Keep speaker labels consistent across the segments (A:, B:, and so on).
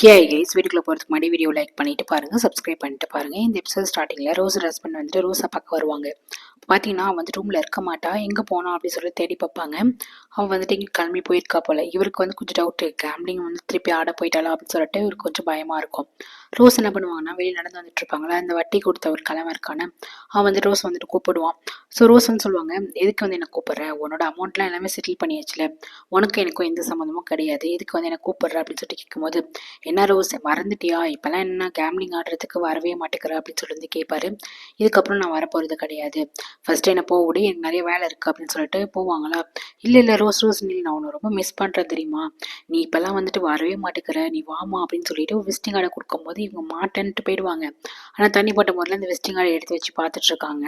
A: Hey guys, வீடியோக்குள்ள போகிறதுக்கு முன்னாடி வீடியோ லைக் பண்ணிட்டு பாருங்க, சப்ஸ்கிரைப் பண்ணிட்டு பாருங்க. இந்த எபிசோட் ஸ்டார்டிங்ல ரோஸ் ஹஸ்பண்ட் வந்துட்டு ரோஸை பார்க்க வருவாங்க. பார்த்தீங்கன்னா வந்து ரூம்ல இருக்க மாட்டா, எங்கே போனா அப்படின்னு சொல்லி தேடி பார்ப்பாங்க. அவன் வந்துட்டு இங்கே கிளம்பி போயிருக்கா போல. இவருக்கு வந்து கொஞ்சம் டவுட், கேம்லிங் வந்து திருப்பி ஆட போயிட்டாளா அப்படின்னு சொல்லிட்டு இவருக்கு கொஞ்சம் பயமா இருக்கும். ரோஸ் என்ன பண்ணுவாங்கன்னா, வெளியே நடந்து வந்துட்டு இருப்பாங்களா, அந்த வட்டி கொடுத்த ஒரு கிழமை இருக்கான அவன் வந்து ரோஸ் வந்துட்டு கூப்பிடுவான். ஸோ ரோஸ் வந்து சொல்லுவாங்க, எதுக்கு வந்து என்ன கூப்பிடுற, உன்னோட அமௌண்ட்லாம் எல்லாமே செட்டில் பண்ணியாச்சுல, உனக்கு எனக்கும் எந்த சம்மந்தமும் கிடையாது, எதுக்கு வந்து என்ன கூப்பிடுற அப்படின்னு சொல்லிட்டு கேட்கும்போது, என்ன ரோஸ் மறந்துட்டியா, இப்போல்லாம் என்ன கேம்லிங் ஆடுறதுக்கு வரவே மாட்டேங்கிற அப்படின்னு சொல்லி வந்து கேட்பாரு. இதுக்கப்புறம் நான் வரப்போகிறது கிடையாது, ஃபர்ஸ்ட் என்ன போக விடு, எனக்கு நிறைய வேலை இருக்குது அப்படின்னு சொல்லிட்டு போவாங்களா. இல்லை இல்லை ரோஸ் ரோஸ், நீ நான் உன்னை ரொம்ப மிஸ் பண்ணுறேன் தெரியுமா, நீ இப்போல்லாம் வந்துட்டு வரவே மாட்டேங்கிற, நீ வாமா அப்படின்னு சொல்லிட்டு விசிட்டிங் கார்டை கொடுக்கும்போது இவங்க மாட்டேன்ட்டு போயிடுவாங்க. ஆனால் தண்ணிப்பட்ட முறையில் இந்த விசிட்டிங் கார்டை எடுத்து வச்சு பார்த்துட்டு இருக்காங்க.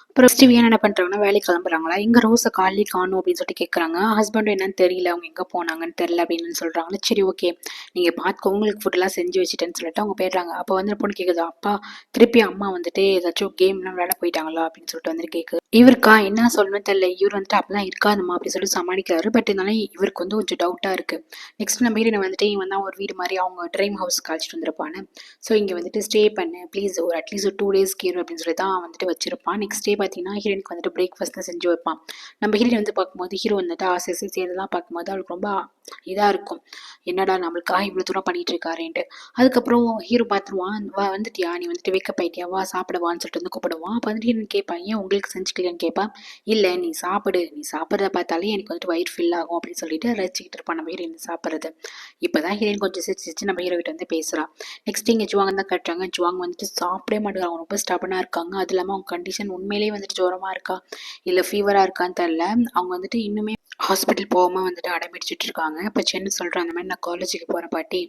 A: அப்புறம் ஸ்டீவியன் என்ன பண்ணுறாங்கன்னா, வேலைக்கு கிளம்புறாங்களா, எங்கே ரோஸை காலையிலே காணும் அப்படின்னு சொல்லிட்டு கேட்குறாங்க. ஹஸ்பண்டும் என்னன்னு தெரியல, அவங்க எங்கே போனாங்கன்னு தெரியல அப்படின்னு சொல்கிறாங்களே. சரி ஓகே, நீங்கள் பார்த்துக்கோ, உங்களுக்கு ஃபுட்டெல்லாம் செஞ்சு வச்சுட்டேன்னு சொல்லிட்டு அவங்க போயிடுறாங்க. அப்போ வந்து பொண்ணு கேட்குது, அப்பா திருப்பி அம்மா வந்துட்டு ஏதாச்சும் கேம்லாம் விளையாட போயிட்டாங்களா அப்படின்னு சொல்லிட்டு வந்துட்டு கேட்குது. இவருக்கா என்ன சொல்லணும்னு தெரியல. இவர் வந்துட்டு அப்பெல்லாம் இருக்காதுமா அப்படின்னு சொல்லி சமாளிக்கிறாரு. பட் இருந்தாலும் இவருக்கு வந்து கொஞ்சம் டவுட்டாக இருக்குது. நெக்ஸ்ட் நம்ம ஹீரோனை வந்துட்டு இவன் தான் ஒரு வீடு மாதிரி அவங்க ட்ரீம் ஹவுஸ்க்கு அழைச்சிட்டு வந்திருப்பான்னு. ஸோ இங்கே வந்துட்டு ஸ்டே பண்ணு ப்ளீஸ், ஒரு அட்லீஸ்ட் ஒரு 2 டேஸ்க்கு இரு அப்படின்னு சொல்லி தான் வந்துட்டு வச்சிருப்பான். நெக்ஸ்ட் டே பார்த்தீங்கன்னா ஹீரோனுக்கு வந்துட்டு பிரேக்ஃபாஸ்ட்லாம் செஞ்சு வைப்பான். நம்ம ஹீரோயின் வந்து பார்க்கும்போது ஹீரோ வந்துட்டு ஆசை சேர்ந்தெல்லாம் பார்க்கும்போது அவளுக்கு ரொம்ப இதாக இருக்கும், என்னடா நம்மளுக்காக இவ்வளோ தூரம் பண்ணிட்டு இருக்காருன்ட்டு. அதுக்கப்புறம் ஹீரோ பார்த்துருவான், வா வந்துட்டியா, நீ வந்துட்டு வேக்கப் ஆயிட்டியா, வா சாப்பிடுவான்னு சொல்லிட்டு வந்து கூப்பிடுவான். அப்போ வந்துட்டு ஹீரோன் கேட்பான், ஏன் உங்களுக்கு செஞ்சுக்கலையான்னு கேட்பான். இல்லை நீ சாப்பிடு, நீ சாப்பிட்றத பார்த்தாலே எனக்கு வந்துட்டு வயிறு ஃபில் ஆகும் அப்படின்னு சொல்லிட்டு ரசிச்சுக்கிட்டு இருப்பான் நம்ம ஹீரோயின் சாப்பிட்றது. இப்போ தான் ஹீரோயின் கொஞ்சம் சிரிச்சு நம்ம ஹீரோ கிட்ட வந்து பேசுகிறான். நெக்ஸ்ட் இங்கே ஜுவாங் தான் கட்டுறாங்க. ஜுவாங் வந்துட்டு சாப்பிடவே மாட்டேங்கிறாங்க, அவங்க ரொம்ப ஸ்டபனாக இருக்காங்க. அது இல்லாமல் அவங்க கண்டிஷன் உண்மையிலேயே வந்துட்டு ஜுரமாக இருக்கா இல்லை ஃபீவராக இருக்கான்னு தெரில. அவங்க வந்துட்டு இன்னுமே ஹாஸ்பிட்டல் போகாமல் வந்துட்டு அடம்பிடிச்சிட்டு இருக்காங்க. இப்போ சென்னு சொல்கிறேன், அந்த மாதிரி நான் காலேஜுக்கு போகிறேன் பாட்டி,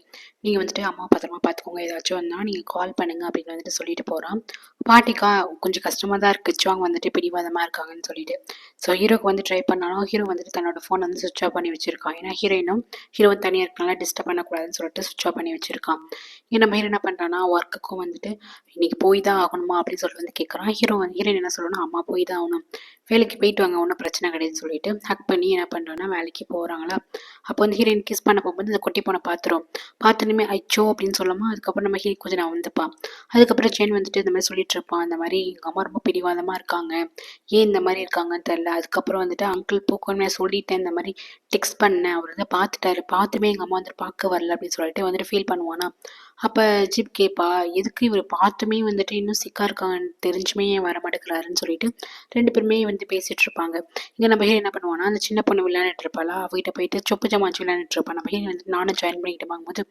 A: நீங்கள் வந்துட்டு அம்மா பத்திரமா பார்த்துக்கோங்க, ஏதாச்சும் வந்தால் நீங்கள் கால் பண்ணுங்க அப்படின்னு வந்துட்டு சொல்லிட்டு போகிறான். பாட்டிக்கா கொஞ்சம் கஷ்டமாக தான் இருக்குது, அவங்க வந்துட்டு பிடிவாதமாக இருக்காங்கன்னு சொல்லிட்டு. ஸோ ஹீரோக்கு வந்து ட்ரை பண்ணாலும் ஹீரோ வந்துட்டு தன்னோட ஃபோன் வந்து சுவிட்ச் ஆஃப் பண்ணி வச்சிருக்கான். ஏன்னா ஹீரோயினும் ஹீரோவும் தனியாக இருக்கனால டிஸ்டர்ப் பண்ணக்கூடாதுன்னு சொல்லிட்டு சுவிட்ச் ஆஃப் பண்ணி வச்சிருக்கான். இங்கே நம்ம ஹீரோ என்ன பண்ணுறான்னா, ஒர்க்குக்கும் வந்துட்டு இன்னைக்கு போய் தான் ஆகணுமா அப்படின்னு சொல்லிட்டு வந்து கேட்குறான். ஹீரோயின் என்ன சொல்லணும், அம்மா போய் தான் ஆகணும், வேலைக்கு போயிட்டு வாங்க, ஒன்றும் பிரச்சனை கிடையாதுன்னு சொல்லிட்டு ஹக் பண்ணி என்ன பண்ணுறோன்னா வேலைக்கு போகிறாங்களா. அப்போ வந்து ஹீரோயின் கிஸ் பண்ண போகும்போது இந்த குட்டி பொண்ணை பார்த்தோன்னே அச்சோ அப்படின்னு சொல்லாமல் அதுக்கப்புறம் நம்ம ஹீரோயின் கொஞ்சம் நான் வந்துப்பான். அதுக்கப்புறம் சேன் வந்துட்டு இந்த மாதிரி சொல்லிட்டு இருப்பான், இந்த மாதிரி எங்கள் அம்மா ரொம்ப பிடிவாதமாக இருக்காங்க, ஏன் இந்த மாதிரி இருக்காங்கன்னு தெரில. அதுக்கப்புறம் வந்துட்டு அங்கிள் பூக்கொன்னு சொல்லிட்டேன், இந்த மாதிரி டெக்ஸ்ட் பண்ணேன், அவர் வந்து பார்த்துட்டாரு, பார்த்துமே எங்கள் அம்மா வந்துட்டு பார்க்க வரல அப்படின்னு சொல்லிட்டு வந்துட்டு ஃபீல் பண்ணுவானா. அப்போ ஜிப் கேட்பா, எதுக்கு இவர் பார்த்துமே வந்துட்டு இன்னும் சிக்கா இருக்காங்கன்னு தெரிஞ்சுமே ஏன் வர மாட்டேங்கிறாருன்னு சொல்லிட்டு ரெண்டு பேருமே வந்து பேசிட்டு இருப்பாங்க. இங்கே நம்ம ஹீரோ என்ன பண்ணுவானா, அந்த சின்ன பொண்ணு விளையாண்டுட்டு இருப்பாளா, அவகிட்ட போயிட்டு சொப்பு ஜமாச்சு விளையாண்டுட்டு இருப்பான். நம்ம ஹீரோ வந்து நானும் ஜாயின் பண்ணிக்கிட்டு வாங்கும்போது,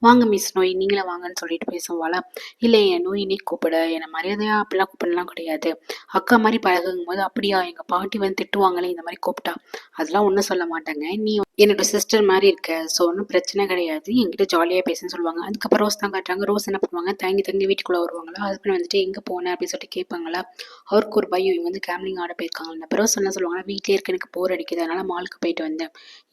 A: வாங்க மிஸ் நோய் நீங்களே வாங்கன்னு சொல்லிட்டு பேசுவாளா. இல்லை என் நோய் நீ கூப்பிட, என்னை மரியாதையா அப்படிலாம் கூப்பிடலாம் கிடையாது, அக்கா மாதிரி பழகுங்கும் போது, அப்படியா எங்கள் பாட்டி வந்து திட்டுவாங்களே இந்த மாதிரி கூப்பிட்டா, அதெல்லாம் ஒன்றும் சொல்ல மாட்டாங்க, நீ என்னோட சிஸ்டர் மாதிரி இருக்க, ஸோ ஒன்றும் பிரச்சனை கிடையாது, என்கிட்ட ஜாலியாக பேசுன்னு சொல்லுவாங்க. அதுக்கப்புறம் ரோஸ் தான் காட்டுறாங்க. ரோஸ் என்ன பண்ணுவாங்க, தங்கி வீட்டுக்குள்ளே வருவாங்களா. ஹஸ்பண்ட் வந்துட்டு எங்கே போனேன் அப்படின்னு சொல்லிட்டு கேட்பாங்களா. அவருக்கு ஒரு பையன், இவங்க வந்து கேம்லிங் ஆட போயிருக்காங்க. அப்புறம் ரோஸ் என்ன சொல்லுவாங்க, வீட்டிலே இருக்க எனக்கு போர் அடிக்குது, அதனால மாலுக்கு போயிட்டு வந்தேன்.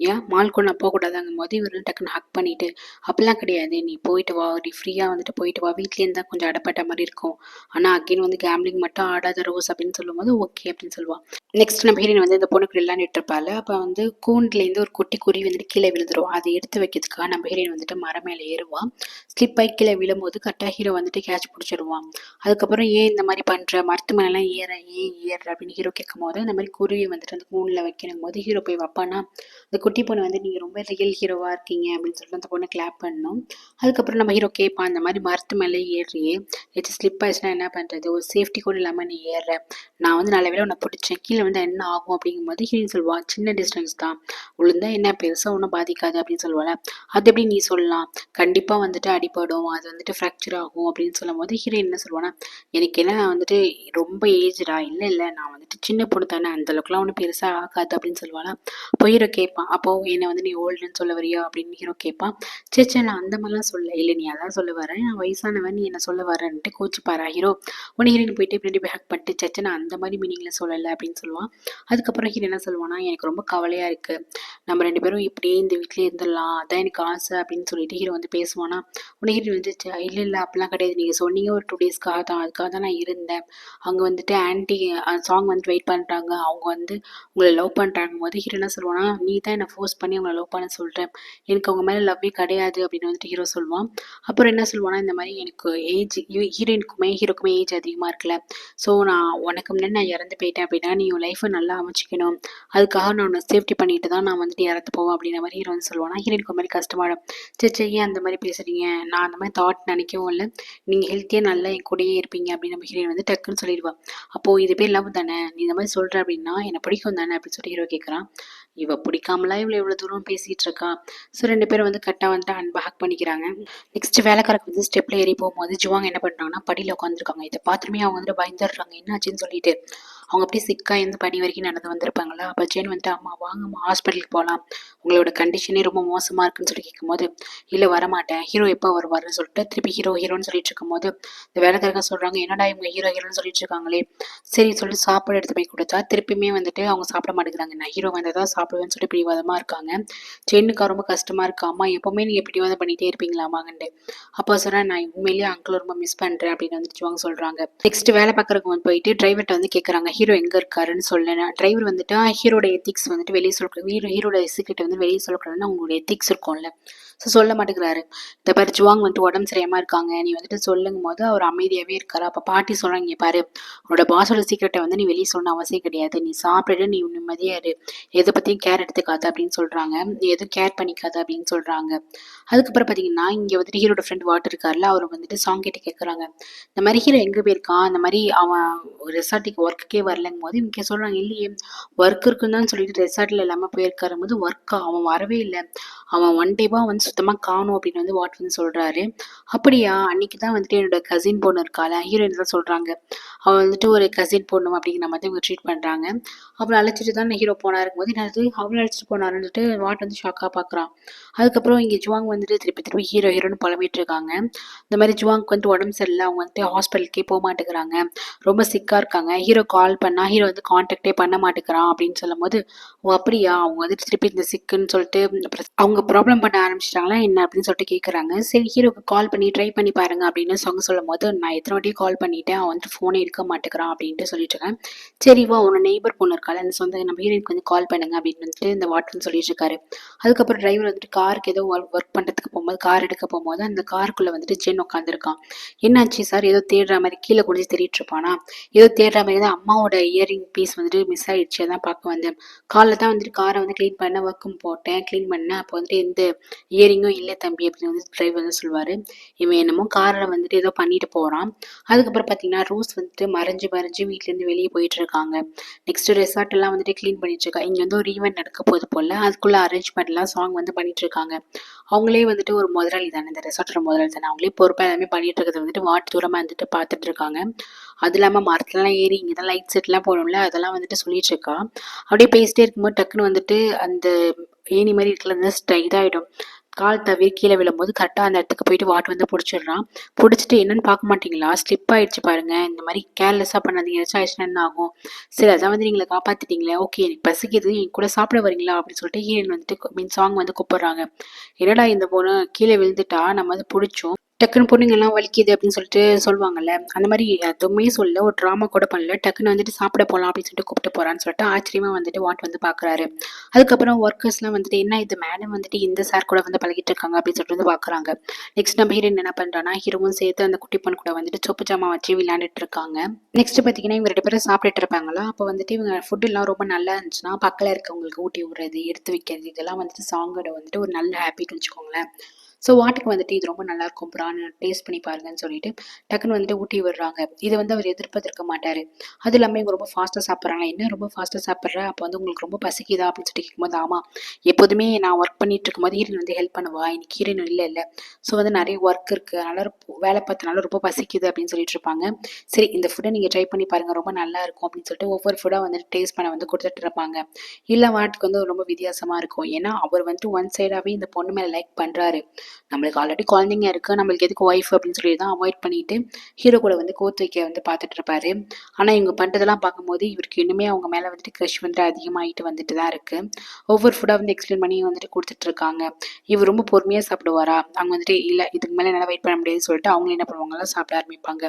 A: ஏன் மாலுக்கு நான் போகக்கூடாதாங்கும் போது இவர் டக்குன்னு ஹக் பண்ணிட்டு, அப்படிலாம் கிடையாது, நீ போயிட்டு வா, நீ ஃப்ரீயாக வந்துட்டு போயிட்டு வா, வீட்லேயே இருந்தால் கொஞ்சம் அடப்பட்ட மாதிரி இருக்கும், ஆனால் அகைன் வந்து கேம்லிங் மட்டும் ஆடாத ரோஸ் அப்படின்னு சொல்லும்போது ஓகே அப்படின்னு சொல்லுவாள். நெக்ஸ்ட் நம்ம ஹீரோயின் வந்து இந்த பொண்ணுக்கு விளையாண்டுட்டு இருப்பாள். அப்போ வந்து கூண்டுலேருந்து ஒரு குட்டி குருவி வந்துட்டு கீழே விழுந்துரும். அதை எடுத்து வைக்கிறதுக்காக நம்ம ஹீரோயின் வந்துட்டு மரம் மேலே ஏறுவான். ஸ்லிப் ஆகி கீழே விழும்போது கரெக்டாக ஹீரோ வந்துட்டு கேட்ச் பிடிச்சிருவான். அதுக்கப்புறம் ஏன் இந்த மாதிரி பண்ணுற, மரத்து மேலாம் ஏன் ஏறுற அப்படின்னு ஹீரோ கேட்கும் போது, இந்த மாதிரி குருவி வந்துட்டு அந்த கூண்டில் வைக்கணும் போது ஹீரோ போய் வைப்பானா. அந்த குட்டி பொண்ணு வந்து நீங்கள் ரொம்ப ரியல் ஹீரோவாக இருக்கீங்க அப்படின்னு சொல்லிட்டு அந்த பொண்ணை கிளாப் பண்ணணும். அதுக்கப்புறம் நம்ம ஹீரோ கேட்பான், இந்த மாதிரி மரத்து மேலே ஏறியே ஏதாச்சும் ஸ்லிப் ஆயிடுச்சுன்னா என்ன பண்ணுறது, ஒரு சேஃப்டி கூட இல்லாமல் நீ ஏறுற, நான் வந்து நல்ல வேலை உன்னை பிடிச்சேன், கீழே வந்து என்ன ஆகும் அப்படிங்கும்போது ஹீரோயின் சொல்லுவா, சின்ன டிஸ்டன்ஸ் தான், விழுந்தா என்ன பெருசாக ஒன்றும் பாதிக்காது அப்படின்னு சொல்லுவாள். அது எப்படி நீ சொல்லலாம், கண்டிப்பாக வந்துட்டு அடிபடும், அது வந்துட்டு ஃப்ராக்சர் ஆகும் அப்படின்னு சொல்லும் போது ஹீரோயின் என்ன சொல்லுவானா, எனக்கு என்ன வந்துட்டு ரொம்ப ஏஜ்டா, இல்லை இல்லை நான் வந்துட்டு சின்ன பொண்ணு தானே, அந்தளவுக்குலாம் ஒன்றும் பெருசாக ஆகாது அப்படின்னு சொல்லுவானா. அப்போ ஹீரோ கேட்பான், அப்போ என்னை வந்து நீ ஓல்டுன்னு சொல்ல வரியா அப்படின்னு ஹீரோ கேட்பான். சேச்சே நான் அந்த மாதிரிலாம் சொல்ல, இல்லை நீ அதான் சொல்ல வரேன், நான் வயசானவன் நீ என்ன சொல்ல வரேன்ட்டு கோச்சுப்பாரா ஹீரோ. உடனே ஹீரோயின் போயிட்டு இப்படி ஹேக் பண்ணிட்டு, சேச்சே நான் அந்த மாதிரி மீனிங்கில் சொல்லலை அப்படின்னு சொல்லுவான். அதுக்கப்புறம் ஹீரோ என்ன சொல்லுவானா, எனக்கு ரொம்ப கவலையாக இருக்குது, நம்ம ரெண்டு பேரும் இப்படியே இந்த வீட்டிலே இருந்துடலாம், அதான் எனக்கு ஆசை அப்படின்னு சொல்லிட்டு ஹீரோ வந்து பேசுவானா. உடனே நம்ம ஹீரோயின் வந்து இல்லை இல்லை அப்படிலாம் கிடையாது, நீங்கள் சொன்னீங்க ஒரு 2 டேஸ்க்காக தான், அதுக்காக தான் நான் இருந்தேன். அங்கே வந்துட்டு ஆன்ட்டி சாங் வந்துட்டு வெயிட் பண்ணுறாங்க, அவங்க வந்து உங்களை லவ் பண்ணுறாங்க போது ஹீரோ என்ன சொல்லுவானா, நீ தான் என்னை ஃபோர்ஸ் பண்ணி அவங்கள லவ் பண்ண சொல்கிறேன், எனக்கு அவங்க மேலே லவ்வே கிடையாது அப்படின்னு வந்துட்டு ஹீரோ சொல்லுவான். அப்புறம் என்ன சொல்லுவானா, இந்த மாதிரி எனக்கு ஏஜ் ஹீரோக்குமே ஏஜ் அதிகமாக இருக்குல்ல, ஸோ நான் உனக்கு முன்னாடி நான் இறந்து போயிட்டேன் அப்படின்னா நீ உன் லைஃப்பை நல்லா அமைச்சிக்கணும், அதுக்காக நான் உன்னை சேஃப்டி பண்ணிட்டு தான் நான் வந்துட்டு இறந்து போவேன் அப்படின்ற மாதிரி ஹீரோ வந்து சொல்லுவானா. ஹீரோனுக்கு ஒரு மாதிரி கஷ்டமாயிடும். சரி சரி ஏன் அந்த மாதிரி பேசுறீங்க, நான் அந்த மாதிரி தாட் நினைக்கவும் இல்லை, நீங்கள் ஹெல்த்தியாக நல்லா என் கூடயே இருப்பீங்க அப்படின்னு நம்ம ஹீரோயின் வந்து டக்குன்னு சொல்லிடுவான். அப்போது இது பேர் லவ் தானே, நீ இந்த மாதிரி சொல்கிற அப்படின்னா என்னை பிடிக்கும் தானே அப்படின்னு சொல்லி ஹீரோ கேட்குறான். இவ பிடிக்காமலா இவ்வளோ எவ்வளோ தூரம் பேசிகிட்டு இருக்கா. ஸோ 2 பேரும் வந்து கரெக்டாக வந்துட்டு அன்பை ஹக் பண்ணிக்கிறாங்க. நெக்ஸ்ட் வேலைக்காரக்கு வந்து ஸ்டெப்பில் ஏறி போகும்போது ஜுவாங் என்ன பண்ணுறாங்கன்னா படியில் உட்காந்துருக்காங்க. இதை பார்த்துமே அவங்க வந்துட்டு பயந்துடுறாங்க, என்னாச்சுன்னு சொல்லிட்டு. அவங்க அப்படியே சிக்காக இருந்து படி வரைக்கும் நடந்து வந்திருப்பாங்களா. அப்போ ஜென் வந்துட்டு அம்மா வாங்கம்மா ஹாஸ்பிட்டலுக்கு போகலாம், உங்களோட கண்டிஷனே ரொம்ப மோசமாக இருக்குன்னு சொல்லி கேட்கும்போது இல்லை வரமாட்டேன், ஹீரோ எப்போ வருவாருன்னு சொல்லிட்டு திருப்பி ஹீரோன்னு சொல்லிட்டு இருக்கும்போது இந்த வேலைக்காரங்க சொல்கிறாங்க, என்னடா இவங்க ஹீரோன்னு சொல்லிட்டு இருக்காங்களே, சரி சொல்லிட்டு சாப்பாடு எடுத்து போய் கொடுத்தா திருப்பியுமே வந்துட்டு அவங்க சாப்பிட மாட்டேங்கிறாங்க. நான் ஹீரோ வந்தால் தான் சாப்பிடுவேன்னு சொல்லிட்டு பிடிவாதமாக இருக்காங்க. ஜென்னுக்கு ரொம்ப கஷ்டமாக இருக்கு, அம்மா எப்போவுமே நீங்கள் பிடிவாதம் பண்ணிகிட்டே இருப்பீங்களாமாங்கண்டு. அப்போ சொல்கிறேன், நான் உண்மையிலேயே அங்கிள் ரொம்ப மிஸ் பண்ணுறேன் அப்படின்னு வந்துட்டு அவங்க சொல்கிறாங்க. நெக்ஸ்ட் வேலை பார்க்குறவங்க வந்து போயிட்டு டிரைவர்கிட்ட வந்து கேட்குறாங்க ஹீரோ எங்கே இருக்காருன்னு சொல்லணும். டிரைவர் வந்துட்டு ஹீரோட எத்திக்ஸ் வந்துட்டு வெளியே சொல்லக்கூடாது, ஹீரோட சீக்கிரட்டை வந்து வெளியே சொல்லக்கூடாதுன்னு அவங்களோட எத்திக்ஸ் இருக்கும்ல, ஸோ சொல்ல மாட்டேங்கிறாரு. இந்த பாரு ஜுவாங் வந்துட்டு உடம்பு சரியாமல் இருக்காங்க, நீ வந்துட்டு சொல்லுங்கும் போது அவர் அமைதியாகவே இருக்காரு. அப்போ பாட்டி சொல்கிறாங்க, இங்கே பாரு உன்னோட பாஸோட சீக்கிரட்டை வந்து நீ வெளியே சொல்லணும் அவசியம் கிடையாது, நீ சாப்பிட்டு நீ நிம்மதியாக இரு, எதை பற்றியும் கேர் எடுத்துக்காத அப்படின்னு சொல்கிறாங்க, நீ எதுவும் கேர் பண்ணிக்காத அப்படின்னு சொல்கிறாங்க. அதுக்கப்புறம் பார்த்தீங்கன்னா இங்கே வந்துட்டு ஹீரோட ஃப்ரெண்ட் வாட்டர் இருக்கார்ல, அவர் வந்துட்டு சாங் கேட்டு கேட்குறாங்க, இந்த மாதிரி ஹீரோ எங்கே போயிருக்கான், அந்த மாதிரி அவன் ரெசார்ட்டுக்கு ஒர்க்குக்கே வரலங்கும் போது இங்கே சொல்கிறாங்க, இல்லையே ஒர்க் இருக்குன்னு தான் சொல்லிட்டு ரெசார்ட்டில் இல்லாமல் போயிருக்காரு போது ஒர்க்கா அவன் வரவே இல்லை, அவன் 1 டேவாக வந்து சுத்தமாக காணும் அப்படின்னு வந்து வாட் வந்து சொல்கிறாரு. அப்படியா, அன்னைக்கு தான் வந்துட்டு என்னோட கசின் பொண்ணு இருக்காள, ஹீரோயின் தான் சொல்கிறாங்க, அவள் வந்துட்டு ஒரு கசின் பொண்ணு அப்படிங்கிற மாதிரி இவங்க ட்ரீட் பண்ணுறாங்க. அவளை அழைச்சிட்டு தான் ஹீரோ போனாருக்கும் போது என்னது அவளை அழைச்சிட்டு போனாருன்னுட்டு வாட் வந்து ஷாக்காக பார்க்குறான். அதுக்கப்புறம் இங்கே ஜுவாங் வந்துட்டு திருப்பி ஹீரோன்னு புலம்பிட்டு இருக்காங்க. இந்த மாதிரி ஜுவாங்க்கு வந்துட்டு உடம்பு சரியில்லை, அவங்க வந்துட்டு ஹாஸ்பிட்டலுக்கே போக மாட்டேங்கிறாங்க, ரொம்ப சிக்காக இருக்காங்க, ஹீரோ கால் பண்ணால் ஹீரோ வந்து கான்டாக்டே பண்ண மாட்டேங்கிறான் அப்படின்னு சொல்லும் போது, ஓ அப்படியா, அவங்க வந்துட்டு திருப்பி இந்த சிக்குன்னு சொல்லிட்டு அவங்க ப்ராப்ளம் பண்ண ஆரம்பிச்சிட்டாங்களா என்ன அப்படின்னு சொல்லிட்டு கேட்குறாங்க. சரி ஹீரோக்கு கால் பண்ணி ட்ரை பண்ணி பாருங்க அப்படின்னு சொல்லும் போது, நான் எத்தனை வாட்டியும் கால் பண்ணிட்டேன், அவன் வந்துட்டு ஃபோனே எடுக்க மாட்டேங்கிறான் அப்படின்ட்டு சொல்லிட்டு இருக்கேன். சரி வா உன்னோட நெய்பர் பொண்ணு இருக்கால அந்த சொந்த நம்ம ஹீரோயினுக்கு வந்து கால் பண்ணுங்க அப்படின்னு வந்துட்டு இந்த வாட்டன் சொல்லிட்டு இருக்காரு. அதுக்கப்புறம் டிரைவர் வந்துட்டு காருக்கு ஏதோ ஒர்க் பண்ணுறதுக்கு போகும்போது கார் எடுக்க போகும்போது அந்த காருக்குள்ளே வந்துட்டு ஜென் உட்காந்துருக்கான். என்னாச்சு சார், ஏதோ தேடுற மாதிரி கீழே குடிச்சு தேடிட்டு இருப்பானா, ஏதோ தேடுற மாதிரி தான் அம்மாவோட இயரிங் பீஸ் வந்துட்டு மிஸ் ஆயிடுச்சு, அதான் பார்க்க வந்தேன், காலைல தான் வந்துட்டு காரை வந்து க்ளீன் பண்ண ஒர்க்கும் போட்டேன், க்ளீன் பண்ணேன், அப்போ வந்துட்டு எந்த இயரிங்கும் இல்லை தம்பி அப்படின்னு வந்து டிரைவர் வந்து சொல்லுவார். இவன் என்னமோ காரில் வந்துட்டு ஏதோ பண்ணிட்டு போகிறான். அதுக்கப்புறம் பார்த்தீங்கன்னா ரோஸ் வந்துட்டு மறைஞ்சு வீட்டிலேருந்து வெளியே போயிட்டு இருக்காங்க. நெக்ஸ்ட் ரெசார்ட் எல்லாம் வந்துட்டு க்ளீன் பண்ணிட்டு இருக்கா. இங்கே வந்து ஒரு ஈவெண்ட் நடக்க போது போல், அதுக்குள்ள அரேஞ்ச்மெண்ட்லாம் சாங் வந்து பண்ணிட்டு இருக்காங்க. அவங்களே வந்துட்டு ஒரு முதலாளி தானே, இந்த ரெசார்ட்டோட முதலாளி தானே, அவங்களே பொறுப்பாக எல்லாமே பண்ணிட்டு இருக்கிறத வந்துட்டு வாட்டு தூரமாக வந்துட்டு பார்த்துட்டு இருக்காங்க. அது இல்லாமல் மரத்துலலாம் ஏறி இங்கே தான் லைட் செட்லாம் போடும்ல, அதெல்லாம் வந்துட்டு சொல்லிட்டு இருக்கா. அப்படியே பேசிட்டே இருக்கும்போது டக்குன்னு வந்துட்டு அந்த ஏணி மாதிரி இருக்கிற இதாகிடும், கால் தவிர கீழே விழும்போது கரெக்டாக அந்த இடத்துக்கு போயிட்டு வாட்டு வந்து பிடிச்சிடுறான். பிடிச்சிட்டு என்னன்னு பார்க்க மாட்டீங்களா, ஸ்லிப் ஆயிடுச்சு பாருங்க, இந்த மாதிரி கேர்லெஸ்ஸாக பண்ணாதீங்க, ஏதாச்சும் ஆயிடுச்சுன்னா என்ன ஆகும், சரி அதான் வந்து நீங்களை காப்பாற்றிட்டீங்களே, ஓகே எனக்கு பசிக்குது என் கூட சாப்பிட வரீங்களா அப்படின்னு சொல்லிட்டு ஹீரோயின் வந்துட்டு சாங் வந்து கூப்பிடுறாங்க. என்னடா இந்த பொண்ணு கீழே விழுந்துட்டா, நம்ம வந்து பிடிச்சோம், டக்குன்னு பொண்ணுங்கெல்லாம் வலிக்குது அப்படின்னு சொல்லிட்டு சொல்லுவாங்கல்ல, அந்த மாதிரி எதுவுமே சொல்ல ஒரு ட்ராமா கூட பண்ணல, டக்குன்னு வந்துட்டு சாப்பிட போகலாம் அப்படின்னு சொல்லிட்டு கூப்பிட்டு போகிறான்னு சொல்லிட்டு ஆச்சரியமாக வந்துட்டு வாட் வந்து பார்க்குறாரு. அதுக்கப்புறம் ஒர்க்கர்ஸ்லாம் வந்துட்டு என்ன இது மேடம் வந்துட்டு இந்த சார் கூட வந்து பழகிட்டு இருக்காங்க அப்படின்னு சொல்லிட்டு வந்து பார்க்குறாங்க. நெக்ஸ்ட் நம்ம ஹீரோயின் என்ன பண்ணுறான்னா ஹீரோவும் சேர்த்து அந்த குட்டி பொண்ணு கூட வந்துட்டு சொப்பு ஜாமா வச்சு விளையாண்டுட்டு இருக்காங்க. நெக்ஸ்ட் பார்த்தீங்கன்னா இவங்க 2 பேரும் சாப்பிட்டுட்டு இருப்பாங்களா, அப்போ வந்துட்டு இவங்க ஃபுட்டுலாம் ரொம்ப நல்லா இருந்துச்சுன்னா பக்கத்தில் இருக்கவங்களுக்கு ஊட்டி விடுறது எடுத்து வைக்கிறது இதெல்லாம் வந்துட்டு சாங்கோட வந்துட்டு ஒரு நல்ல ஹேபிட்னு வச்சுக்கோங்களேன். ஸோ வாட்டுக்கு வந்துட்டு இது ரொம்ப நல்லாயிருக்கும் ப்ரான் டேஸ்ட் பண்ணி பாருங்கன்னு சொல்லிட்டு டக்குன்னு வந்துட்டு ஊட்டி விடுறாங்க. இதை வந்து அவர் எதிர்பார்த்திருக்க மாட்டார். அது இல்லாமல் இவங்க ரொம்ப ஃபாஸ்ட்டாக சாப்பிட்றாங்க. என்ன ரொம்ப ஃபாஸ்ட்டாக சாப்பிட்றேன், அப்போ வந்து உங்களுக்கு ரொம்ப பசிக்குதா அப்படின்னு சொல்லிட்டு கேட்கும்போது, ஆமாம் எப்போதுமே நான் ஒர்க் பண்ணிட்டு இருக்கும்போது ஹீரோயின் வந்து ஹெல்ப் பண்ணுவா, இன்னைக்கு ஹீரோயின் இல்லை ஸோ வந்து நிறைய ஒர்க் இருக்குது, அதனால் வேலை பார்த்தனால ரொம்ப பசிக்குது அப்படின்னு சொல்லிட்டு இருப்பாங்க. சரி இந்த ஃபுட்டை நீங்கள் ட்ரை பண்ணி பாருங்கள் ரொம்ப நல்லா இருக்கும் அப்படின்னு சொல்லிட்டு ஒவ்வொரு ஃபுட்டாக வந்துட்டு டேஸ்ட் பண்ண வந்து கொடுத்துட்டு இருப்பாங்க. இல்லை வாட்டுக்கு வந்து ரொம்ப வித்தியாசமாக இருக்கும், ஏன்னா அவர் வந்துட்டு ஒன் சைடாகவே இந்த பொண்ணு மேலே லைக் பண்ணுறாரு. நம்மளுக்கு ஆல்ரெடி குழந்தைங்க இருக்குது, நம்மளுக்கு எதுக்கு ஒய்ஃப் அப்படின்னு சொல்லி தான் அவாய்ட் பண்ணிட்டு ஹீரோ கூட வந்து கோத்து வைக்க வந்து பார்த்துட்டு இருப்பாரு. ஆனால் இவங்க பண்ணுறதெல்லாம் பார்க்கும்போது இவருக்கு இன்னுமே அவங்க மேலே வந்துட்டு க்ரஷ் வந்துட்டு அதிகமாகிட்டு வந்துட்டு தான் இருக்குது. ஒவ்வொரு ஃபுட்டாக வந்து எக்ஸ்பிளைன் பண்ணி வந்துட்டு கொடுத்துட்ருக்காங்க. இவர் ரொம்ப பொறுமையாக சாப்பிடுவாரா, அவங்க வந்துட்டு இல்லை இதுக்கு மேலே என்னால் வெயிட் பண்ண முடியாதுன்னு சொல்லிட்டு அவங்க என்ன பண்ணுவாங்கலாம் சாப்பிட ஆரம்பிப்பாங்க.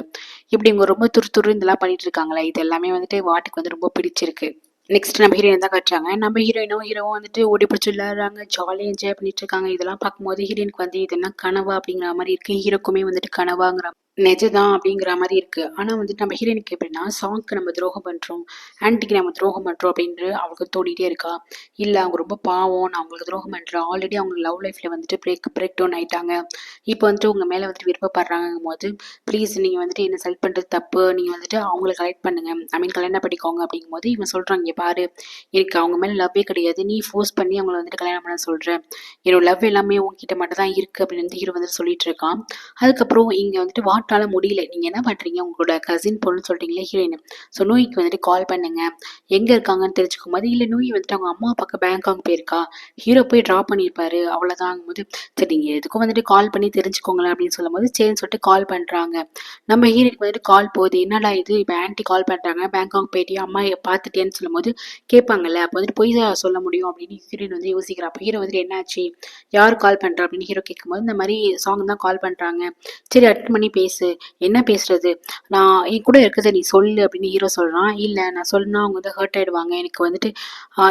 A: இப்படி இவங்க ரொம்ப துரு இதெல்லாம் பண்ணிட்டு இருக்காங்களா, இது எல்லாமே வந்துட்டு வாட்டுக்கு வந்து ரொம்ப பிடிச்சிருக்கு. நெக்ஸ்ட் நம்ம ஹீரோயின் தான் காட்டுறாங்க. நம்ம ஹீரோவும் வந்துட்டு ஓடி பிடிச்சி விளையாடுறாங்க, ஜாலியாக என்ஜாய் பண்ணிட்டு இருக்காங்க. இதெல்லாம் பார்க்கும்போது ஹீரோயினுக்கு வந்து இது என்ன கனவா அப்படிங்கிற மாதிரி இருக்கு, ஹீரோக்குமே வந்துட்டு கனவாங்கிற நிஜதான் அப்படிங்கிற மாதிரி இருக்கு. ஆனா வந்துட்டு நம்ம ஹீரோயினுக்கு எப்படின்னா, சாங்க்கு நம்ம துரோகம் பண்றோம், ஆன்ட்டிக்கு நம்ம துரோகம் பண்றோம் அப்படின்ட்டு அவளுக்கு தோண்டிட்டே இருக்கா. இல்ல அவங்க ரொம்ப பாவம், நான் அவங்களுக்கு துரோகம் பண்றேன், ஆல்ரெடி அவங்க லவ் லைஃப்ல வந்துட்டு பிரேக் டவுன் ஆயிட்டாங்க, இப்போ வந்துட்டு உங்க மேல வந்துட்டு விருப்பப்படுறாங்கும் போது ப்ளீஸ் நீங்க வந்துட்டு என்ன செலக்ட் பண்றது தப்பு, நீங்க வந்துட்டு அவங்களை கலெக்ட் பண்ணுங்க, ஐ மீன் கல்யாணம் பண்ணிக்கோங்க அப்படிங்கும் போது இவன் சொல்றாங்க, இங்க பாரு எனக்கு அவங்க மேல லவ்வே கிடையாது, நீ ஃபோர்ஸ் பண்ணி அவங்கள வந்துட்டு கல்யாணம் பண்ண சொல்ற, என்னோட லவ் எல்லாமே உங்ககிட்ட மட்டும் தான் இருக்கு அப்படின்னு வந்து ஹீரோ வந்து சொல்லிட்டு இருக்கான். அதுக்கப்புறம் இங்க வந்துட்டு வாட்டால முடியல, நீங்க என்ன பண்றீங்க, உங்களோட கசின் பொண்ணு சொல்றீங்களே ஹீரோயின், ஸோ நோய்க்கு வந்துட்டு கால் பண்ணுங்க, எங்க இருக்காங்கன்னு தெரிஞ்சுக்கும் போது இல்லை நோய் வந்துட்டு அவங்க அம்மா அப்பாவுக்கு பேங்காக் போயிருக்கா, ஹீரோ போய் ட்ராப் பண்ணியிருப்பாரு அவ்வளோதான் போது சரி நீங்க எதுக்கும் வந்துட்டு கால் பண்ணி தெரிஞ்சுக்கோங்களேன் அப்படின்னு சொல்லும் போது சரின்னு சொல்லிட்டு கால் பண்றாங்க. நம்ம ஹீரோக்கு வந்துட்டு கால் போகுது, என்னடா இது இப்போ ஆன்ட்டி கால் பண்றாங்க, பேங்காக் போயிட்டு அம்மா பார்த்துட்டேன்னு சொல்லும் போது கேட்பாங்கல்ல, அப்போ வந்துட்டு போய் தான் சொல்ல முடியும் அப்படின்னு ஹீரோயின் வந்து யோசிக்கிறா. அப்போ ஹீரோ வந்துட்டு என்னாச்சு, யார் கால் பண்றா அப்படின்னு ஹீரோ கேட்கும்போது இந்த மாதிரி சாங் தான் கால் பண்றாங்க. சரி அட்டன் பண்ணி பேசு, என்ன பேசுறது, நான் என் கூட இருக்கிறத நீ சொல்லு அப்படின்னு ஹீரோ சொல்றான். இல்லை நான் சொன்னா அவங்க வந்து ஹர்ட் ஆயிடுவாங்க, எனக்கு வந்துட்டு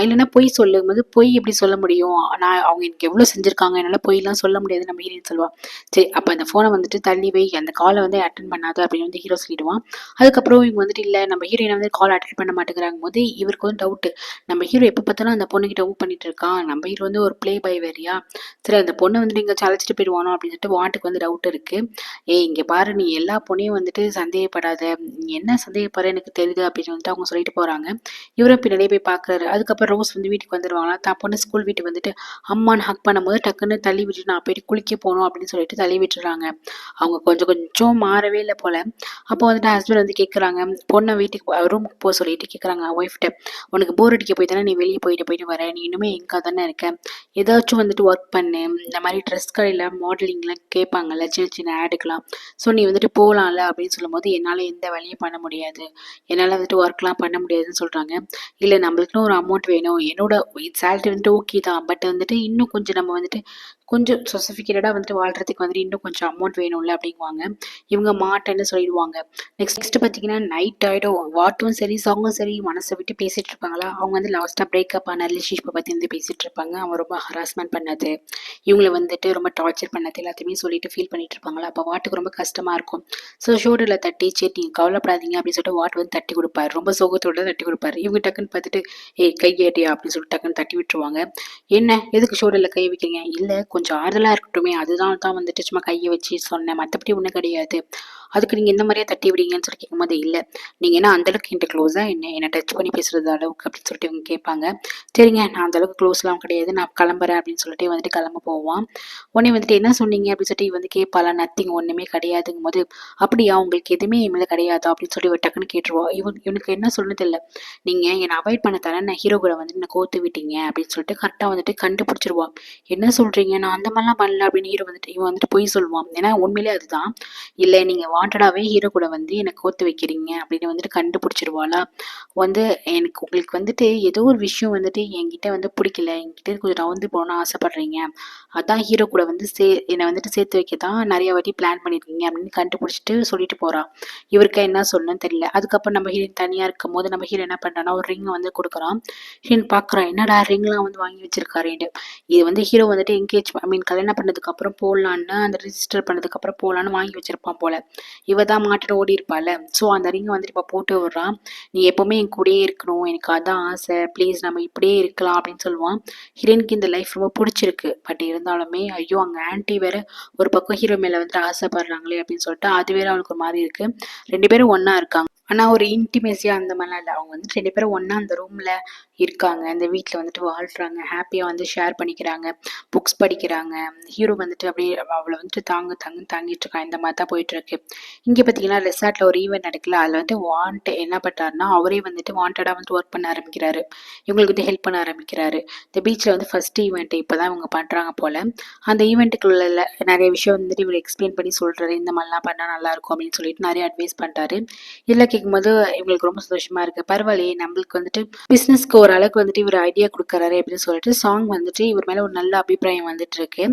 A: இல்லைன்னா பொய் சொல்லும் போது பொய் எப்படி சொல்ல முடியும், நான் அவங்க எனக்கு எவ்வளோ செஞ்சுருக்காங்க என்னால் பொய்லாம் சொல்ல முடியாது நம்ம ஹீரோன்னு சொல்லுவான். சரி அப்போ அந்த ஃபோனை வந்துட்டு தள்ளி வை, அந்த காலை வந்து அட்டன் பண்ணாத அப்படின்னு வந்து ஹீரோ சொல்லிடுவான். அதுக்கப்புறம் இவங்க வந்துட்டு இல்லை நம்ம ஹீரோயினை வந்து கால் அட்டன் பண்ண மாட்டேங்கிறாங்க போது இவருக்கு வந்து டவுட்டு, நம்ம ஹீரோ எப்போ பார்த்தாலும் அந்த பொண்ணுகிட்ட மூவ் பண்ணிட்டு இருக்கான், நம்ம ஹீரோ வந்து ஒரு ப்ளே பை வேறியா, சரி அந்த பொண்ணை வந்துட்டு இங்கே அழைச்சிட்டு போயிடுவானோ அப்படின்னு சொல்லிட்டு வாட்டுக்கு வந்து டவுட் இருக்கு. ஏய் இங்கே பாரு நீ எல்லா பொண்ணையும் வந்துட்டு சந்தேகப்படாத, நீ என்ன சந்தேகப்படுற எனக்கு தெரியுது அப்படின்னு வந்துட்டு அவங்க சொல்லிட்டு போறாங்க. இவரும் பின்னாடியே போய் பார்க்குறாரு. அதுக்கப்புறம் ரோஸ் வந்து வீட்டுக்கு வந்துடுவாங்களா, தான் பொண்ணு ஸ்கூல் வீட்டுக்கு வந்துட்டு அம்மான்னு ஹக் பண்ணும்போது டக்குன்னு தள்ளி விட்டுட்டு நான் போயிட்டு குளிக்க போகணும் அப்படின்னு சொல்லிட்டு தள்ளி விட்டுறாங்க. அவங்க கொஞ்சம் கொஞ்சம் மாறவே இல்லை போல. அப்போ வந்துட்டு ஹஸ்பண்ட் வந்து கேட்குறாங்க, பொண்ணை வீட்டுக்கு ரூமுக்கு போக சொல்லிட்டு கேட்குறாங்க ஒய்ஃப்ட்ட, உனக்கு போர் அடிக்க போய் தானே நீ வெளியே போயிட்டு வர, நீ இன்னுமே எங்கே தானே இருக்க, ஏதாச்சும் வந்துட்டு ஒர்க் பண்ணு, இந்த மாதிரி ட்ரெஸ் கடையில் மாடலிங்லாம் கேட்பாங்கல்ல சின்ன சின்ன ஆடுக்கெலாம், ஸோ நீ வந்துட்டு போகலாம்ல அப்படின்னு சொல்லும்போது என்னால் எந்த வேலையும் பண்ண முடியாது, என்னால் வந்துட்டு ஒர்க்லாம் பண்ண முடியாதுன்னு சொல்கிறாங்க. இல்லை நம்மளுக்குன்னு ஒரு அமௌண்ட் வேணும், என்னோட சேலரி வந்துட்டு ஓகே தான், பட் வந்துட்டு இன்னும் கொஞ்சம் நம்ம வந்துட்டு கொஞ்சம் சொசஃபிகேட்டடாக வந்துட்டு வாழ்கிறதுக்கு வந்துட்டு இன்னும் கொஞ்சம் அமௌண்ட் வேணும்ல அப்படிங்குவாங்க. இவங்க மாட்டேன்னு சொல்லிடுவாங்க. நெக்ஸ்ட் பார்த்தீங்கன்னா நைட் ஆகிடும், வாட்டும் சரி சாங்கும் சரி மனசை விட்டு பேசிகிட்டு இருப்பாங்களா, அவங்க வந்து லாஸ்ட்டாக பிரேக்கப் ஆன ரிலேஷன்ஷிப்பை பற்றி வந்து பேசிகிட்டு இருப்பாங்க. அவன் ரொம்ப ஹராஸ்மெண்ட் பண்ணது, இவங்களை வந்துட்டு ரொம்ப டார்ச்சர் பண்ணது எல்லாத்தையுமே சொல்லிட்டு ஃபீல் பண்ணிட்டு இருப்பாங்களா. அப்போ வாட்டுக்கு ரொம்ப கஷ்டமாக இருக்கும். ஸோ ஷோல்டரில் தட்டி சரி நீங்கள் கவலைப்படாதீங்க அப்படின்னு சொல்லிட்டு வாட் வந்து தட்டி கொடுப்பாரு, ரொம்ப சோகத்தோட தட்டி கொடுப்பாரு. இவங்க டக்குன்னு பார்த்துட்டு ஏய் கை ஏட்டியா அப்படின்னு சொல்லிட்டு டக்குன்னு தட்டி விட்டுருவாங்க. என்ன எதுக்கு ஷோல்டரில் கை வைக்கிறீங்க, இல்லை கொஞ்சம் ஆறுதலாக இருக்கட்டுமே அதுதான் வந்துட்டு சும்மா கையை வச்சு சொன்னேன், மற்றபடி ஒன்றும் கிடையாது, அதுக்கு நீங்கள் இந்த மாதிரியே தட்டி விடுங்கன்னு சொல்லி கேட்கும்போது இல்லை நீங்கள் என்ன அந்தளவுக்கு என்கிட்ட க்ளோஸாக என்னை டச் பண்ணி பேசுகிறது அளவுக்கு அப்படின்னு சொல்லிட்டு இவங்க கேட்பாங்க. சரிங்க நான் அந்தளவுக்கு க்ளோஸ்லாம் கிடையாது, நான் கிளம்புறேன் அப்படின்னு சொல்லிட்டு வந்துட்டு கிளம்ப போவான். உடனே வந்துட்டு என்ன சொன்னீங்க அப்படின்னு சொல்லிட்டு வந்து கேட்பாளா, நத்திங் ஒன்றுமே கிடையாதுங்கும் போது அப்படியா உங்களுக்கு எதுவுமே என் மேலே கிடையாதா அப்படின்னு சொல்லி ஒரு டக்குன்னு கேட்டுருவா. இவனுக்கு என்ன சொல்லணும் தெரியல, நீங்கள் என்னை அவாய்ட் பண்ண தர நான் ஹீரோ கூட வந்து என்னை கோத்து விட்டீங்க அப்படின்னு சொல்லிட்டு கரெக்டாக வந்துட்டு கண்டுபிடிச்சிருவான். என்ன சொல்கிறீங்க, நான் அந்த மாதிரிலாம் பண்ணல அப்படின்னு ஹீரோ வந்துட்டு இவன் வந்துட்டு பொய் சொல்லுவான். ஏன்னா உண்மையிலே அதுதான், இல்லை நீங்கள் வாண்டடாகவே ஹீரோ கூட வந்து என்னை கோத்து வைக்கிறீங்க அப்படின்னு வந்துட்டு கண்டுபிடிச்சிருவாளா. வந்து எனக்கு உங்களுக்கு வந்துட்டு ஏதோ ஒரு விஷயம் வந்துட்டு என்கிட்ட வந்து பிடிக்கல, என்கிட்ட கொஞ்சம் நவுந்து போகணும்னு ஆசைப்பட்றீங்க, அதான் ஹீரோ கூட வந்து என்னை வந்துட்டு சேர்த்து வைக்க தான் நிறைய வாட்டி பிளான் பண்ணியிருக்கீங்க அப்படின்னு கண்டுபிடிச்சிட்டு சொல்லிட்டு போகிறான். இவருக்கு என்ன சொல்லணும்னு தெரியல. அதுக்கப்புறம் நம்ம ஹீரோயின் தனியாக இருக்கும் போது நம்ம ஹீரோ என்ன பண்ணுறான்னா ஒரு ரிங் வந்து கொடுக்குறான். ஹீரோயின் பார்க்குறான், என்னடா ரிங்லாம் வந்து வாங்கி வச்சிருக்காருன்னு. இது வந்து ஹீரோ வந்துட்டு ஐ மீன் கல்யாணம் பண்ணதுக்கப்புறம் போடலான்னு, அந்த ரிஜிஸ்டர் பண்ணதுக்கப்புறம் போகலான்னு வாங்கி வச்சிருப்பான் போல. இவ தான் மாட்டிட்டு ஓடி இருப்பாள். ஸோ அந்த ரிங்கை வந்துட்டு இப்போ போட்டு விடுறான். நீ எப்போவுமே என் கூடயே இருக்கணும், எனக்கு அதான் ஆசை, ப்ளீஸ் நம்ம இப்படியே இருக்கலாம் அப்படின்னு சொல்லுவான். ஹீரோனுக்கு இந்த லைஃப் ரொம்ப பிடிச்சிருக்கு, பட் இருந்தாலுமே ஐயோ அங்கே ஆன்ட்டி வேற ஒரு பக்கம் ஹீரோ மேலே வந்துட்டு ஆசைப்படுறாங்களே அப்படின்னு சொல்லிட்டு அது வேற அவளுக்கு ஒரு மாதிரி இருக்கு. ரெண்டு பேரும் ஒன்றா இருக்காங்க, ஆனால் ஒரு இன்டிமேசியாக அந்த மாதிரிலாம் இல்லை. அவங்க வந்துட்டு ரெண்டு பேரும் ஒன்றா அந்த ரூமில் இருக்காங்க, அந்த வீட்டில் வந்துட்டு வாழ்கிறாங்க, ஹாப்பியாக வந்து ஷேர் பண்ணிக்கிறாங்க, புக்ஸ் படிக்கிறாங்க. ஹீரோ வந்துட்டு அப்படியே அவளை வந்துட்டு தாங்கிட்டு இருக்கான். இந்த மாதிரி தான் போயிட்டுருக்கு. இங்கே பார்த்தீங்கன்னா ரெசார்ட்டில் ஒரு ஈவெண்ட் நடக்கல. அதில் வந்து என்ன பண்ணுறாருன்னா அவரே வந்துட்டு வாண்டடாக வந்து ஒர்க் பண்ண ஆரம்பிக்கிறாரு. இவங்களுக்கு வந்து ஹெல்ப் பண்ண ஆரம்பிக்கிறாரு. இந்த பீச்சில் வந்து ஃபர்ஸ்ட் ஈவெண்ட் இப்போ தான் இவங்க பண்ணுறாங்க போல். அந்த ஈவெண்ட்டுக்குள்ள நிறைய விஷயம் வந்துட்டு இவர் எக்ஸ்பிளைன் பண்ணி சொல்கிறாரு. இந்த மாதிரிலாம் பண்ணால் நல்லாயிருக்கும் அப்படின்னு சொல்லிட்டு நிறைய அட்வைஸ் பண்ணுறாரு. இதெல்லாம் கேட்கும்போது இவங்களுக்கு ரொம்ப சந்தோஷமாக இருக்குது. பரவாயில்லையே, நம்மளுக்கு வந்துட்டு பிஸ்னஸ்க்கு ஒரு அளவுக்கு வந்துட்டு இவர் ஐடியா கொடுக்குறாரு அப்படின்னு சொல்லிட்டு சாங் வந்துட்டு இவர் மேலே ஒரு நல்ல அபிப்பிராயம் வந்துட்டு இருக்கு.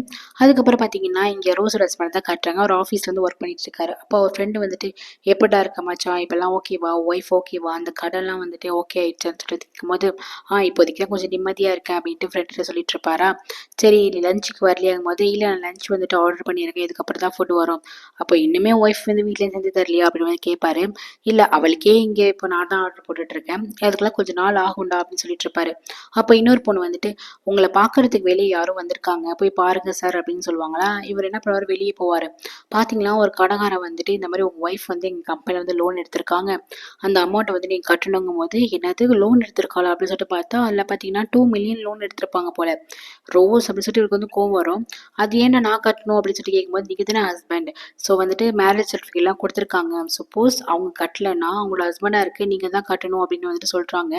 A: அதுக்கப்புறம் பார்த்தீங்கன்னா இங்கே ரோஸ் ரெஸ்பாண்ட் தான் காட்டுறாங்க. அவர் ஆஃபீஸ்ல வந்து ஒர்க் பண்ணிட்டு இருக்காரு. அப்போ அவர் ஃப்ரெண்டு வந்துட்டு எப்படா இருக்க மச்சான், இப்பெல்லாம் ஓகேவா, ஒய்ஃப் ஓகேவா, அந்த கடன்லாம் வந்துட்டு ஓகே ஆயிடுச்சான்னு சொல்லிட்டு கேட்கும்போது இப்போதைக்கு தான் கொஞ்சம் நிம்மதியாக இருக்கேன் அப்படின்ட்டு ஃப்ரெண்ட்கிட்ட சொல்லிட்டு இருப்பாரா. சரி நீ லஞ்சுக்கு வரலையாகும் போது இல்லை நான் லஞ்ச் வந்துட்டு ஆர்டர் பண்ணியிருக்கேன், இதுக்கப்புறம் தான் ஃபுட் வரும். அப்போ இன்னுமே ஒய்ஃப் வந்து வீட்டிலேயே செஞ்சு தரலையா அப்படின்னு வந்து கேட்பாரு. இல்லை அவளுக்கே இங்கே இப்போ நான் தான் ஆர்டர் போட்டுட்டு இருக்கேன், அதுக்கெல்லாம் கொஞ்சம் நாள் ஆகும்டா அப்படின்னு சொல்லிட்டு இருப்பாரு. அப்போ இன்னொரு பொண்ணு வந்துட்டு உங்களை பார்க்கறதுக்கு வெளியே யாரும் வந்திருக்காங்க, போய் பாருங்க சார் அப்படின்னு சொல்லுவாங்களா. இவர் என்ன பண்ணுவார், வெளியே போவார். பார்த்தீங்களா ஒரு கடைக்காரன் வந்துட்டு இந்த மாதிரி உங்கள் ஒய்ஃப் வந்து எங்கள் கம்பெனியில் வந்து லோன் எடுத்திருக்காங்க, அந்த அமௌண்ட்டை வந்து நீங்கள் கட்டணுங்கும் போது என்னது லோன் எடுத்திருக்காளா அப்படின்னு சொல்லிட்டு பார்த்தா அதில் பார்த்தீங்கன்னா 2 மில்லியன் லோன் எடுத்திருப்பாங்க போல. ரோஸ் அப்படின்னு சொல்லிட்டு இவருக்கு வந்து கோவம் வரும். அது ஏன்னா நான் கட்டணும் அப்படின்னு சொல்லிட்டு கேட்கும்போது நீங்கள் தானே ஹஸ்பண்ட், ஸோ வந்துட்டு மேரேஜ் சர்டிஃபிகேட்லாம் கொடுத்துருக்காங்க, சப்போஸ் அவங்க கட்டலைன்னா அவங்களோட ஹஸ்பண்டாக இருக்கு நீங்கள் தான் கட்டணும் அப்படின்னு வந்துட்டு சொல்கிறாங்க.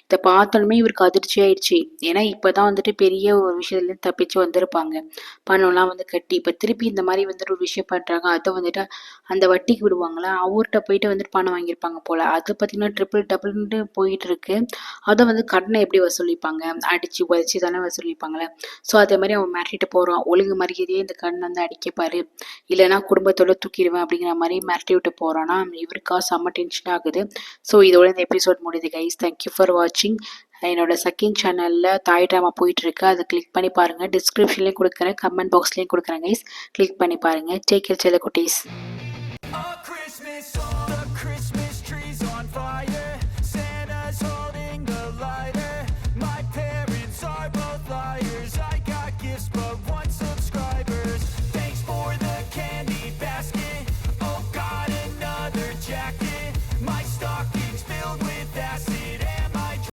A: இதை பார்த்தோன்னே இவருக்கு அதிர்ச்சி ஆயிடுச்சு. ஏன்னா இப்போ தான் வந்துட்டு பெரிய ஒரு விஷயத்துலேருந்து தப்பிச்சு வந்திருப்பாங்க, பணம்லாம் வந்து கட்டி. இப்போ திருப்பி இந்த மாதிரி வந்துட்டு ஒரு விஷயம் பண்ணுறாங்க. அதை வந்துட்டு அந்த வட்டிக்கு விடுவாங்களா, அவர்கிட்ட போயிட்டு வந்துட்டு பணம் வாங்கியிருப்பாங்க போல். அது பார்த்தீங்கன்னா ட்ரிபிள் டபுள்னு போயிட்டு இருக்கு. அதை வந்து கடனை எப்படி வசூலிப்பாங்க, அடித்து உதச்சி தானே வசூலிப்பாங்களே. ஸோ அதே மாதிரி அவன் மிரட்டிட்டு போகிறான், ஒழுங்கு மரியாதையே இந்த கடன் வந்து அடிக்கப்பாரு, இல்லைன்னா குடும்பத்தோட தூக்கிடுவேன் அப்படிங்கிற மாதிரி மிரட்டி விட்டு போகிறான்னா இவருக்கா செம்ம டென்ஷன் ஆகுது. ஸோ இதோட இந்த எபிசோட் முடியுது கைஸ். தேங்க்யூ ஃபார் வாட்சிங். என்னோட செகண்ட் சேனலில் தாய் ட்ராமா போயிட்டுருக்கு, அதை கிளிக் பண்ணி பாருங்கள். டிஸ்கிரிப்ஷன்லேயும் கொடுக்குறேன், கமெண்ட் பாக்ஸ்லேயும் கொடுக்குறேன் கைஸ், கிளிக் பண்ணி பாருங்கள். டேக் கேர் செல்ல குட்டீஸ்.